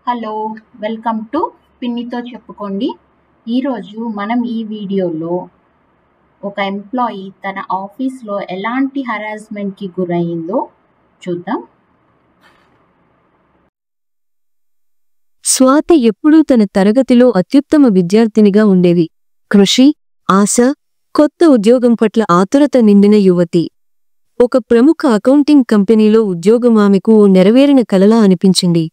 Hello, welcome to పిన్నితో చెప్పుకోండి. ఈరోజు మనం ఈ వీడియోలో ఒక ఎంప్లాయీ తన ఆఫీస్లో ఎలాంటి హరాస్మెంట్కి గురయ్యిందో చూద్దాం. స్వాతి ఎప్పుడూ తన తరగతిలో అత్యుత్తమ విద్యార్థినిగా ఉండేది. కృషి, ఆశ, కొత్త ఉద్యోగం పట్ల ఆతురత నిండిన యువతి. ఒక ప్రముఖ అకౌంటింగ్ కంపెనీలో ఉద్యోగం ఆమెకు ఓ నెరవేరిన కలలా అనిపించింది.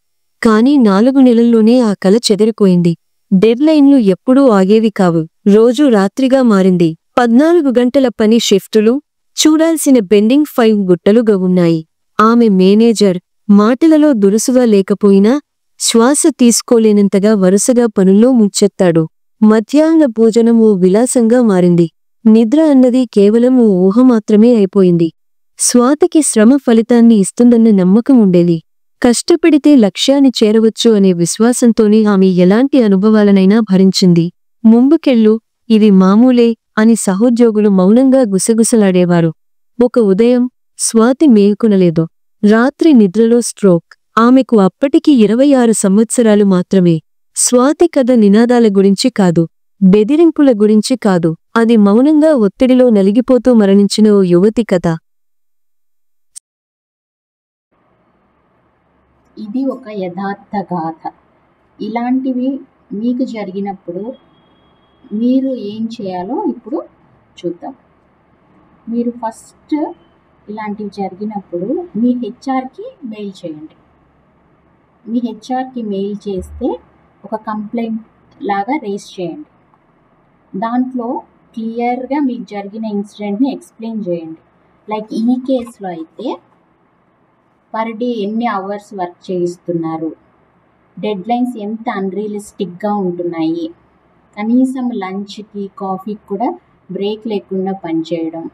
కానీ 4 నెలల్లోనే ఆ కల చెదిరిపోయింది. డెడ్లైన్లు ఎప్పుడూ ఆగేవి కావు. రోజు రాత్రిగా మారింది. 14 గంటల పని షిఫ్టులు, చూడాల్సిన పెండింగ్ 5 గుట్టలుగా ఉన్నాయి. ఆమె మేనేజర్ మాటలలో దురుసుగా లేకపోయినా శ్వాస తీసుకోలేనంతగా వరుసగా పనుల్లో ముంచెత్తాడు. మధ్యాహ్న భోజనం ఓ విలాసంగా మారింది. నిద్ర అన్నది కేవలం ఓ ఊహ మాత్రమే అయిపోయింది. స్వాతికి శ్రమ ఫలితాన్ని ఇస్తుందన్న నమ్మకం ఉండేది. కష్టపడితే లక్ష్యాన్ని చేరవచ్చు అనే విశ్వాసంతోనే ఆమె ఎలాంటి అనుభవాలనైనా భరించింది. ముందుకెళ్ళు, ఇది మామూలే అని సహోద్యోగులు మౌనంగా గుసగుసలాడేవారు. ఒక ఉదయం స్వాతి మేల్కొనలేదు. రాత్రి నిద్రలో స్ట్రోక్. ఆమెకు అప్పటికి 26 సంవత్సరాలు మాత్రమే. స్వాతి కథ నినాదాల గురించి కాదు, బెదిరింపుల గురించి కాదు, అది మౌనంగా ఒత్తిడిలో నలిగిపోతూ మరణించిన ఓ యువతి కథ. ఇది ఒక యథార్థ గాథ. ఇలాంటివి మీకు జరిగినప్పుడు మీరు ఏం చేయాలో ఇప్పుడు చూద్దాం. మీరు ఫస్ట్ ఇలాంటివి జరిగినప్పుడు మీ హెచ్ఆర్కి మెయిల్ చేయండి. మీ హెచ్ఆర్కి మెయిల్ చేస్తే ఒక కంప్లైంట్ లాగా రేస్ చేయండి. దాంట్లో క్లియర్గా మీకు జరిగిన ఇన్సిడెంట్ని ఎక్స్ప్లెయిన్ చేయండి. లైక్ ఈ కేసులో అయితే పర్ డే ఎన్ని అవర్స్ వర్క్ చేయిస్తున్నారు, డెడ్లైన్స్ ఎంత అన్రియలిస్టిక్గా ఉంటున్నాయి, కనీసం లంచ్కి కాఫీకి కూడా బ్రేక్ లేకుండా పనిచేయడం,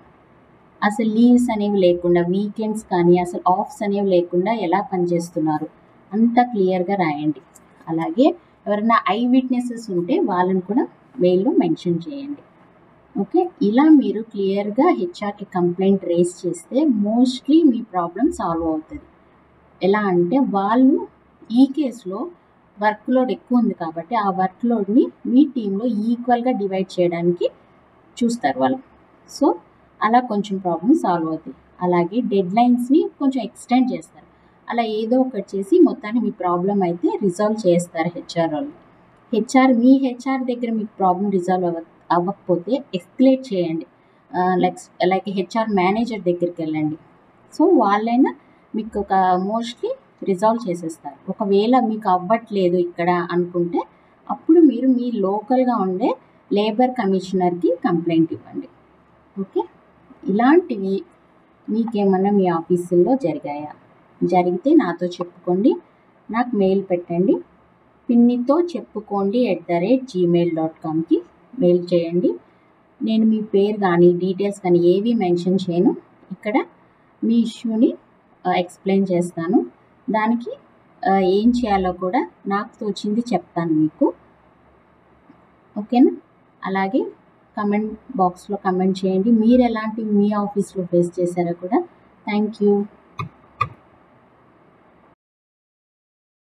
అసలు లీవ్స్ అనేవి లేకుండా, వీకెండ్స్ కానీ అసలు ఆఫ్స్ అనేవి లేకుండా ఎలా పనిచేస్తున్నారు అంతా క్లియర్గా రాయండి. అలాగే ఎవరైనా ఐ విట్నెసెస్ ఉంటే వాళ్ళని కూడా మెయిల్లో మెన్షన్ చేయండి. ఓకే, ఇలా మీరు క్లియర్గా హెచ్ఆర్కి కంప్లైంట్ రేస్ చేస్తే మోస్ట్లీ మీ ప్రాబ్లం సాల్వ్ అవుతుంది. ఎలా అంటే వాళ్ళు ఈ కేసులో వర్క్ లోడ్ ఎక్కువ ఉంది కాబట్టి ఆ వర్క్ లోడ్ని మీ టీంలో ఈక్వల్గా డివైడ్ చేయడానికి చూస్తారు వాళ్ళు. సో అలా కొంచెం ప్రాబ్లం సాల్వ్ అవుతుంది. అలాగే డెడ్లైన్స్ని కొంచెం ఎక్స్టెండ్ చేస్తారు. అలా ఏదో ఒకటి చేసి మొత్తాన్ని మీ ప్రాబ్లం అయితే రిజాల్వ్ చేస్తారు హెచ్ఆర్ వాళ్ళు. మీ హెచ్ఆర్ దగ్గర మీకు ప్రాబ్లం రిజాల్వ్ అవ్వకపోతే ఎస్కలేట్ చేయండి. లైక్ హెచ్ఆర్ మేనేజర్ దగ్గరికి వెళ్ళండి. సో వాళ్ళైనా మీకు ఒక మోస్ట్లీ రిజాల్వ్ చేసేస్తారు. ఒకవేళ మీకు అవ్వట్లేదు ఇక్కడ అనుకుంటే అప్పుడు మీరు మీ లోకల్గా ఉండే లేబర్ కమిషనర్కి కంప్లైంట్ ఇవ్వండి. ఓకే, ఇలాంటివి మీకేమన్నా మీ ఆఫీసుల్లో జరిగాయా? జరిగితే నాతో చెప్పుకోండి, నాకు మెయిల్ పెట్టండి. పిన్నితో చెప్పుకోండి @gmail.comకి మెయిల్ చేయండి. నేను మీ పేరు కానీ డీటెయిల్స్ కానీ ఏవి మెన్షన్ చేయను. ఇక్కడ మీ ఇష్యూని ఎక్స్ప్లెయిన్ చేస్తాను. దానికి ఏం చేయాలో కూడా నాకు తోచింది చెప్తాను మీకు. ఓకేనా? అలాగే కమెంట్ బాక్స్లో కమెంట్ చేయండి. మీరు ఎలాంటి మీ ఆఫీస్లో ఫేస్ చేశారో కూడా. Thank you.